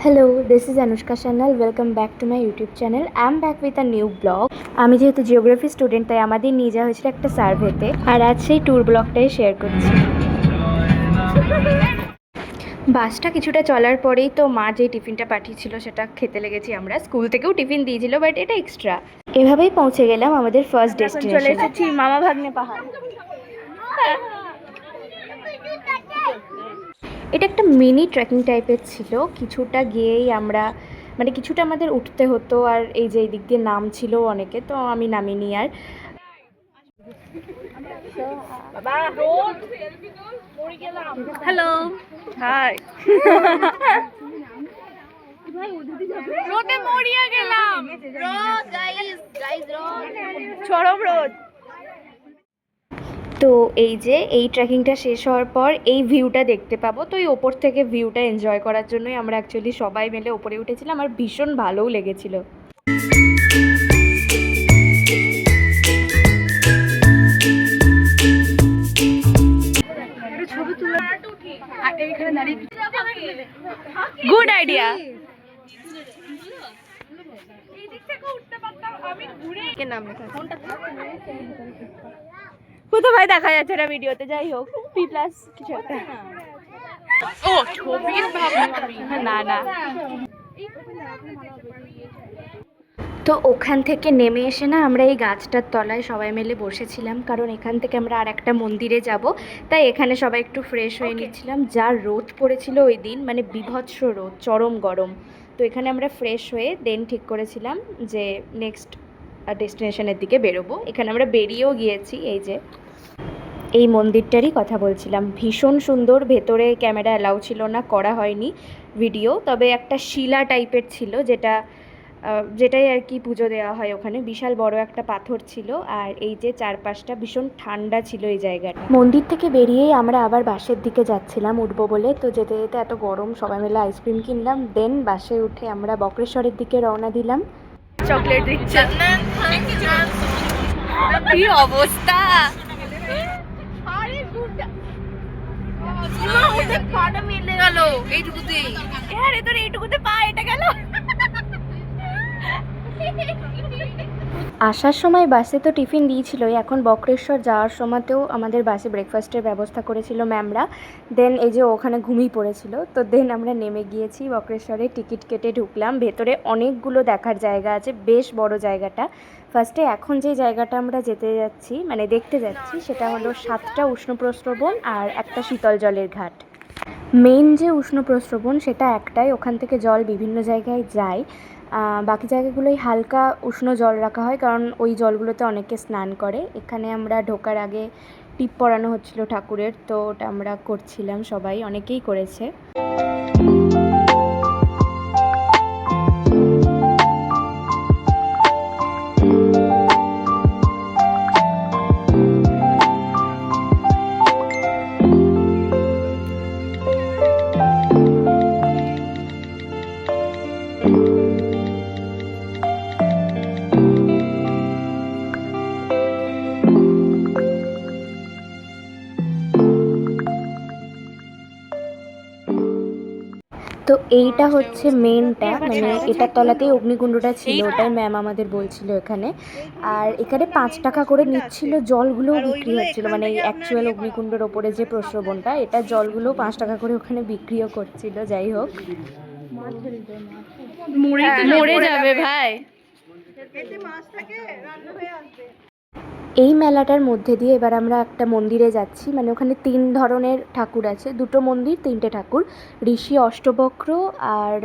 Hello, this is Anushka Shanal. Welcome back to my YouTube channel. I'm back with a new vlog. আমি যেহেতু geography student তাই আমাদের নিয়ে যাওয়া হয়েছিল একটা সার্ভেতে, আর আজ সেই ট্যুর ব্লগটাই শেয়ার করছি। বাসটা কিছুটা চলার পরেই তো মা যে টিফিনটা পাঠিয়েছিল সেটা খেতে লেগেছি আমরা। স্কুল থেকেও টিফিন দিয়েছিল, বাট এটা এক্সট্রা। এভাবেই পৌঁছে গেলাম আমাদের ফার্স্ট ডেস্টিনেশনে। চলে এসেছি মামা ভাগ্নে পাহাড়। এটা একটা মিনি ট্রেকিং টাইপের ছিল। কিছুটা গিয়েই আমরা কিছুটা আমাদের উঠতে হতো, আর এই যে এই দিক দিয়ে নাম ছিল অনেকে, তো আমি নামিনি আর। Hello, high. রোদে মরিয়া গেলাম। রোদ গাইস, চরম রোদ। তো এই যে এই ট্রেকিংটা শেষ হওয়ার পর এই ভিউটা দেখতে পাবো, তো এই ওপর থেকে ভিউটা এনজয় করার জন্যই আমরা অ্যাকচুয়ালি সবাই মিলে ওপরে উঠেছিলাম, আর ভীষণ ভালোও লেগেছিল। Good idea. কোথাও ভাই দেখা যাচ্ছে না ভিডিওতে, যাই হোক পি প্লাস কিছু একটা। ও ছবির না না। তো ওখান থেকে নেমে এসে না আমরা এই গাছটার তলায় সবাই মিলে বসেছিলাম, কারণ এখান থেকে আমরা আর একটা মন্দিরে যাব, তাই এখানে সবাই একটু ফ্রেশ হয়ে নিচ্ছিলাম। যা রোদ পড়েছিল ওই দিন, বিভৎস রোদ, চরম গরম। তো এখানে আমরা ফ্রেশ হয়ে দেন ঠিক করেছিলাম যে নেক্সট ডেস্টিনেশনের দিকে বেরোবো। এখানে আমরা বেরিয়েও গিয়েছি। এই যে এই মন্দিরটারই কথা বলছিলাম, ভীষণ সুন্দর। ভেতরে ক্যামেরা অ্যালাউ ছিল না, করা হয়নি ভিডিও, তবে একটা শিলা টাইপের ছিল যেটাই আর কি পুজো দেওয়া হয় ওখানে। বিশাল বড় একটা পাথর ছিল, আর এই যে চারপাশটা ভীষণ ঠান্ডা ছিল এই জায়গাটা। মন্দির থেকে বেরিয়েই আমরা আবার বাসের দিকে যাচ্ছিলাম উঠবো বলে, তো যেতে যেতে এত গরম সবাই মিলে আইসক্রিম কিনলাম, দেন বাসে উঠে আমরা বক্রেশ্বরের দিকে রওনা দিলাম। চকলেট দিচ্ছে, কি অবস্থা। আসার সময় বাসে তো টিফিন দিয়েছিলই, এখন বক্রেশ্বর যাওয়ার সময়তেও আমাদের বাসে ব্রেকফাস্টের ব্যবস্থা করেছিল ম্যামরা। দেন এই যে ওখানে ঘুমিয়ে পড়েছিল, তো দেন আমরা নেমে গিয়েছি বক্রেশ্বরে, টিকিট কেটে ঢুকলাম। ভেতরে অনেকগুলো দেখার জায়গা আছে, বেশ বড় জায়গাটা। ফার্স্টে এখন যে জায়গাটা আমরা দেখতে যাচ্ছি সেটা হলো 7টা উষ্ণ প্রস্রবণ আর একটা শীতল জলের ঘাট। মেইন যে উষ্ণ প্রস্রবণ সেটা একটাই, ওখান থেকে জল বিভিন্ন জায়গায় যায়। বাকি জায়গাগুলোই হালকা উষ্ণ জল রাখা হয়, কারণ ওই জলগুলোতে অনেকে স্নান করে। এখানে আমরা ঢোকার আগে টিপ পরানো হচ্ছিল ঠাকুরের, তো ওটা আমরা করছিলাম, সবাই অনেকেই করেছে। তো এইটা হচ্ছে মেনটা, এটার তলাতেই অগ্নিকুণ্ডটা ছিল, ওটাই ম্যাম আমাদের বলছিল এখানে। আর এখানে 5 টাকা করে নিচ্ছিল, জলগুলোও বিক্রি হচ্ছিল, এই অ্যাকচুয়াল অগ্নিকুণ্ডের ওপরে যে প্রস্রবণটা, এটা জলগুলো 5 টাকা করে ওখানে বিক্রিও করছিল। যাই হোক, মরে যাবে ভাই। এই মেলাটার মধ্যে দিয়ে এবার আমরা একটা মন্দিরে যাচ্ছি, ওখানে 3 ধরনের ঠাকুর আছে, 2টো মন্দির 3টে ঠাকুর, ঋষি অষ্টবক্র আর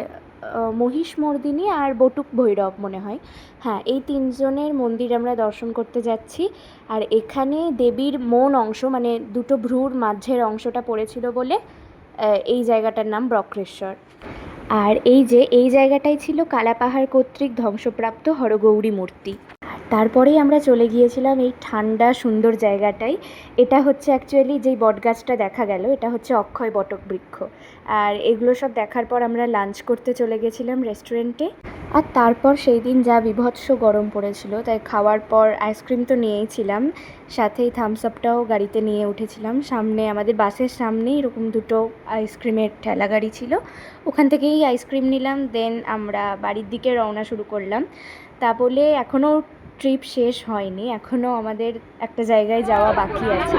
মহিষমর্দিনী আর বটুক ভৈরব মনে হয়। হ্যাঁ, এই 3 জনের মন্দির আমরা দর্শন করতে যাচ্ছি। আর এখানে দেবীর মন অংশ, 2টো ভ্রুর মাঝের অংশটা পড়েছিল বলে এই জায়গাটার নাম বক্রেশ্বর। আর এই জায়গাটাই ছিল কালাপাহাড় কর্তৃক ধ্বংসপ্রাপ্ত হরগৌরী মূর্তি। তারপরেই আমরা চলে গিয়েছিলাম এই ঠান্ডা সুন্দর জায়গাটায়। এটা হচ্ছে অ্যাকচুয়ালি যেই বটগাছটা দেখা গেল, এটা হচ্ছে অক্ষয় বটক বৃক্ষ। আর এগুলো সব দেখার পর আমরা লাঞ্চ করতে চলে গেছিলাম রেস্টুরেন্টে। আর তারপর সেই দিন যা বীভৎস গরম পড়েছিল, তাই খাওয়ার পর আইসক্রিম তো নিয়েইছিলাম, সাথেই থামস আপটাও গাড়িতে নিয়ে উঠেছিলাম। সামনে আমাদের বাসের সামনেই এরকম দুটো আইসক্রিমের ঠেলা গাড়ি ছিল, ওখান থেকেই আইসক্রিম নিলাম। দেন আমরা বাড়ির দিকে রওনা শুরু করলাম। তা বলে এখনও ট্রিপ শেষ হয়নি, এখনও আমাদের একটা জায়গায় যাওয়া বাকি আছে।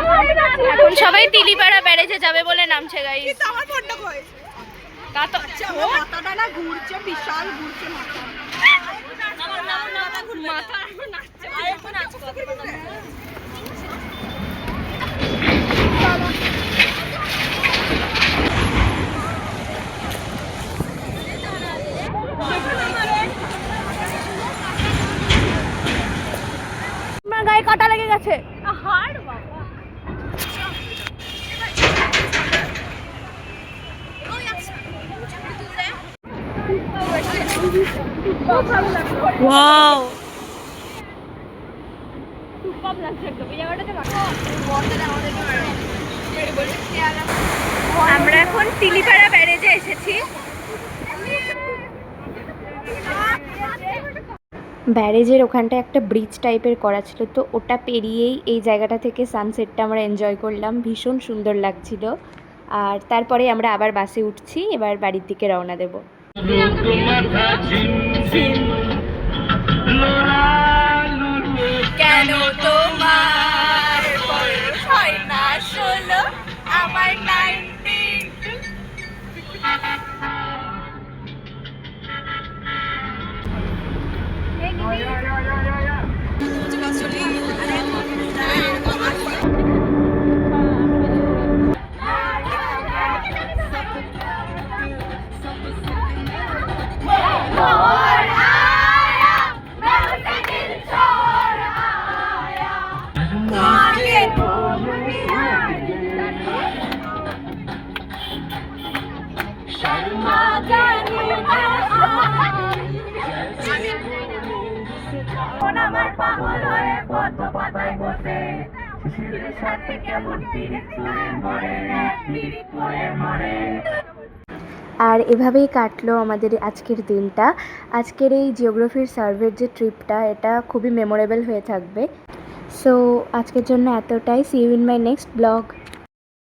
এখন সবাই তিলিপাড়া ব্যারেজে যাবে বলে নামছে গাইস। মাথাটা না ঘুরছে, বিশাল ঘুরছে মাথা। আমার গায়ে কাটা লেগে গেছে। ওয়াও, আমরা এখন তিলিপাড়া ব্যারেজে এসেছি। ব্যারেজের ওখানটা একটা ব্রিজ টাইপের করা ছিল, তো ওটা পেরিয়েই এই জায়গাটা থেকে সানসেটটা আমরা এনজয় করলাম, ভীষণ সুন্দর লাগছিল। আর তারপরে আমরা আবার বাসে উঠছি, এবার বাড়ির দিকে রওনা দেব। কেন তোমার বয়স হয় না 16, আমার 19। আর এভাবেই কাটলো আমাদের আজকের দিনটা। আজকের এই জিওগ্রাফির সার্ভের যে ট্রিপটা, এটা খুবই মেমোরেবল হয়ে থাকবে। সো আজকের জন্য এতটাই। See you in my next blog.